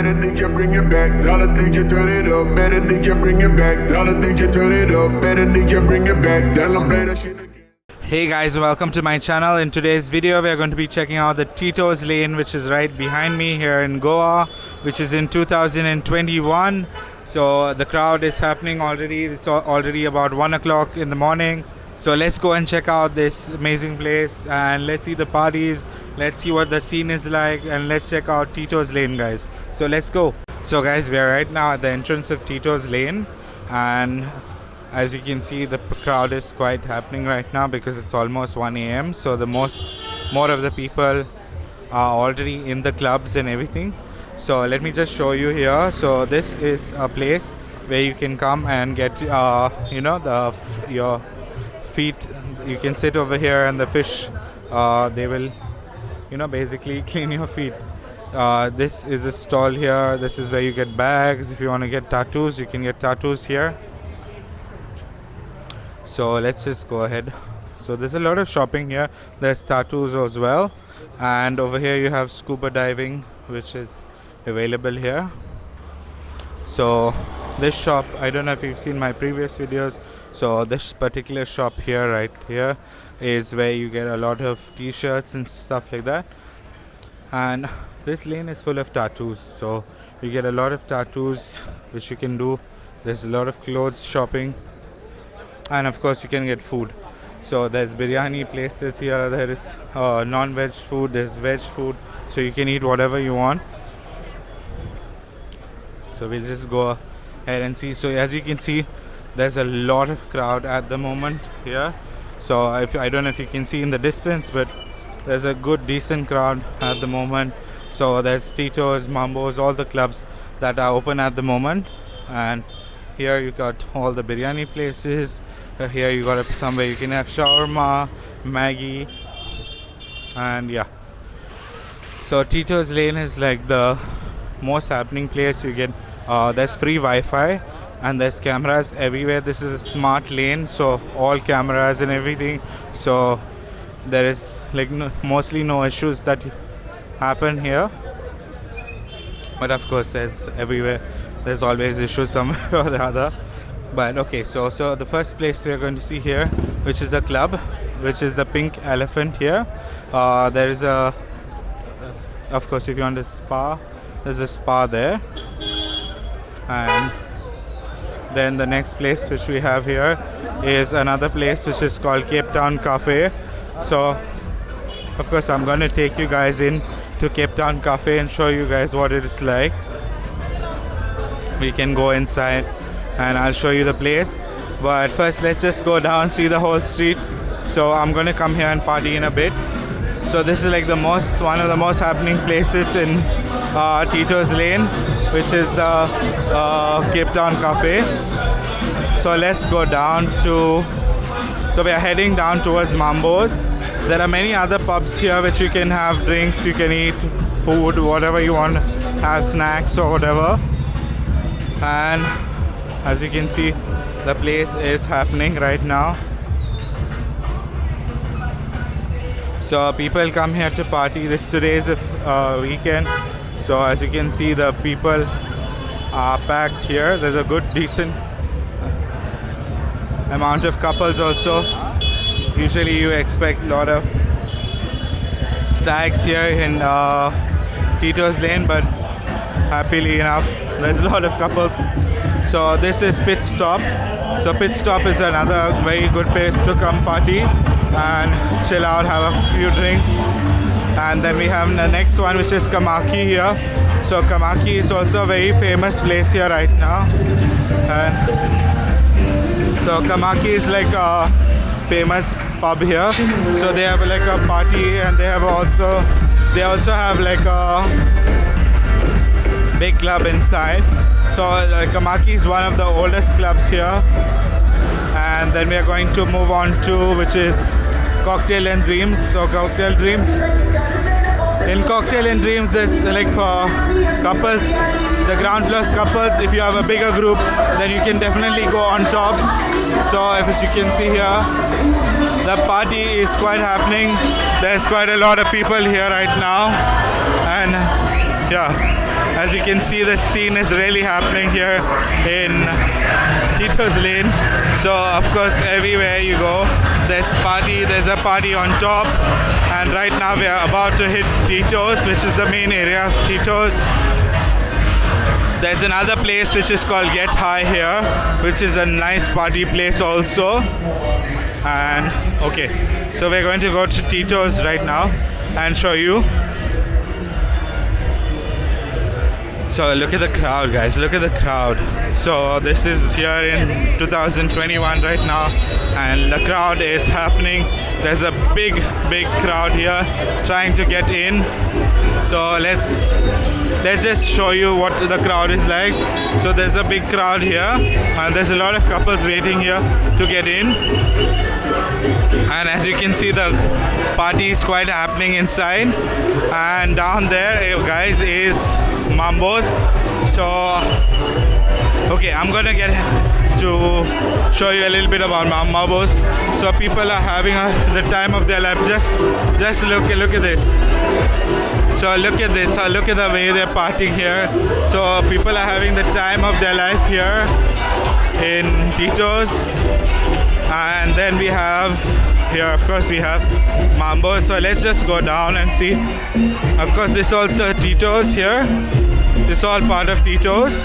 better DJ bring it back, dollar DJ turn it up, better DJ bring it back, dollar DJ turn it up, better DJ bring it back, dollar play that shit again. Hey guys, welcome to my channel. In today's video we are going to be checking out the Tito'S lane, which is right behind me here in Goa, which is in 2021. So the crowd is happening already. It's already about 1 o'clock in the morning. So let's go and check out this amazing place and let's see the parties, let's see what the scene is like, and let's check out Tito'S lane, guys. So let's go. So guys, we are right now at the entrance of Tito'S lane, and as you can see, the crowd is quite happening right now because it's almost 1 a.m. So the more of the people are already in the clubs and everything. So let me just show you here. So this is a place where you can come and get your feet. You can sit over here and the fish they will basically clean your feet. This is a stall here. This is where you get bags. If you want to get tattoos, you can get tattoos here. So let's just go ahead. So there's a lot of shopping here. There's tattoos as well, and over here you have scuba diving, which is available here. So this shop, I don't know if you've seen my previous videos, so this particular shop here, right here, is where you get a lot of t-shirts and stuff like that. And this lane is full of tattoos, so you get a lot of tattoos which you can do. There's a lot of clothes shopping, and of course you can get food. So there's biryani places here, there is non-veg food, there's veg food, so you can eat whatever you want. So we'll just go ahead and see. So as you can see, there's a lot of crowd at the moment here. So I don't know if you can see in the distance, but there's a good decent crowd at the moment. So there's Tito'S, Mambo's, all the clubs that are open at the moment. And here you got all the biryani places. Here you got somewhere you can have shawarma, Maggi, and yeah. So Tito'S lane is like the most happening place. You get there's free Wi-Fi and there's cameras everywhere. This is a smart lane, so all cameras and everything. So there is like mostly no issues that happen here. But of course, there's everywhere. There's always issues somewhere or the other. But okay, so the first place we are going to see here, which is a club, which is the Pink Elephant here. There is a, of course, if you want a spa, there's a spa there. And then the next place which we have here is another place which is called Cape Town Cafe. So of course I'm going to take you guys in to Cape Town Cafe and show you guys what it is like. We can go inside and I'll show you the place, but first let's just go down, see the whole street. So I'm going to come here and party in a bit. So this is like one of the most happening places in Tito'S lane, which is the Cape Town Cafe. So let's go down so we are heading down towards Mambo's. There are many other pubs here which you can have drinks, you can eat food, whatever you want, have snacks or whatever. And as you can see, the place is happening right now. So people come here to party. Today is a weekend. So as you can see, the people are packed here. There's a good decent amount of couples also. Usually you expect a lot of stags here in Tito'S lane, but happily enough, there's a lot of couples. So this is Pit Stop. So Pit Stop is another very good place to come party and chill out, have a few drinks. And then we have the next one, which is Kamaki here. So Kamaki is also a very famous place here right now. And so Kamaki is like a famous pub here. So they have like a party, and they also have like a big club inside. So Kamaki is one of the oldest clubs here. And then we are going to move on to, which is Cocktail and Dreams. So Cocktail Dreams. In Cocktail and Dreams, there's like for couples, the ground floor couples. If you have a bigger group, then you can definitely go on top. So as you can see here, the party is quite happening. There's quite a lot of people here right now. And yeah, as you can see, the scene is really happening here in Tito's Lane. So of course, everywhere you go, there's a party on top. And right now we are about to hit Tito'S, which is the main area of Tito'S. There's another place which is called Get High here, which is a nice party place also. And okay, so we're going to go to Tito'S right now and show you. So look at the crowd, guys, look at the crowd. So this is here in 2021 right now, and the crowd is happening. There's a big crowd here trying to get in. So let's just show you what the crowd is like. So there's a big crowd here, and there's a lot of couples waiting here to get in. And as you can see, the party is quite happening inside. And down there, guys, is Mambo's. So okay, I'm gonna get to show you a little bit about Mambo's. So people are having the time of their life. Just look at this. So look at this. Look at the way they're partying here. So people are having the time of their life here in Tito'S. And then we have here, of course, we have Mambo. So let's just go down and see. Of course, this also Tito'S here. This is all part of Tito'S.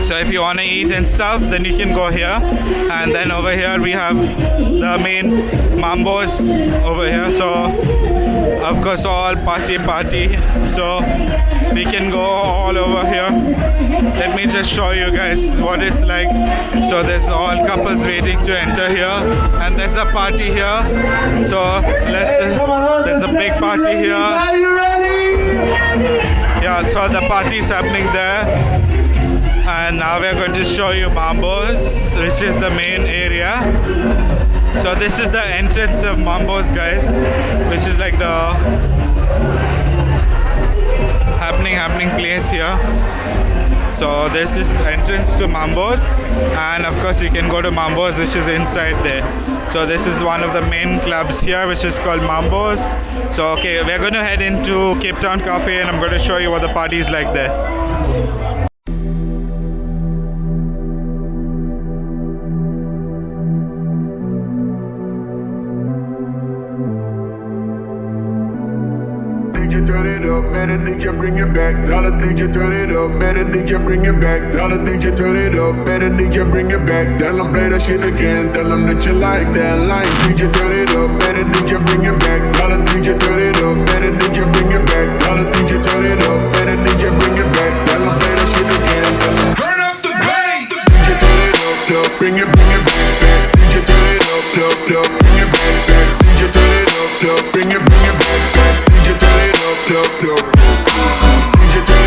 So if you want to eat and stuff, then you can go here. And then over here we have the main Mambo's over here. So of course, all party. So we can go all over here. Let me just show you guys what it's like. So there's all couples waiting to enter here, and there's a party here. So there's a big party here. Are you ready? Yeah, so the party is happening there. And now we're going to show you Mambo's, which is the main area. So this is the entrance of Mambo's, guys, which is like the happening place here. So this is entrance to Mambo's, and of course you can go to Mambo's, which is inside there. So this is one of the main clubs here, which is called Mambo's. So okay, we're going to head into Cape Town Cafe, and I'm going to show you what the party is like there. Turn it up, better DJ bring it back. Dollar DJ turn it up, better DJ bring it back. Dollar DJ turn it up, better DJ bring it back. Tell them play that shit again, tell them that you like that line. DJ turn it up, better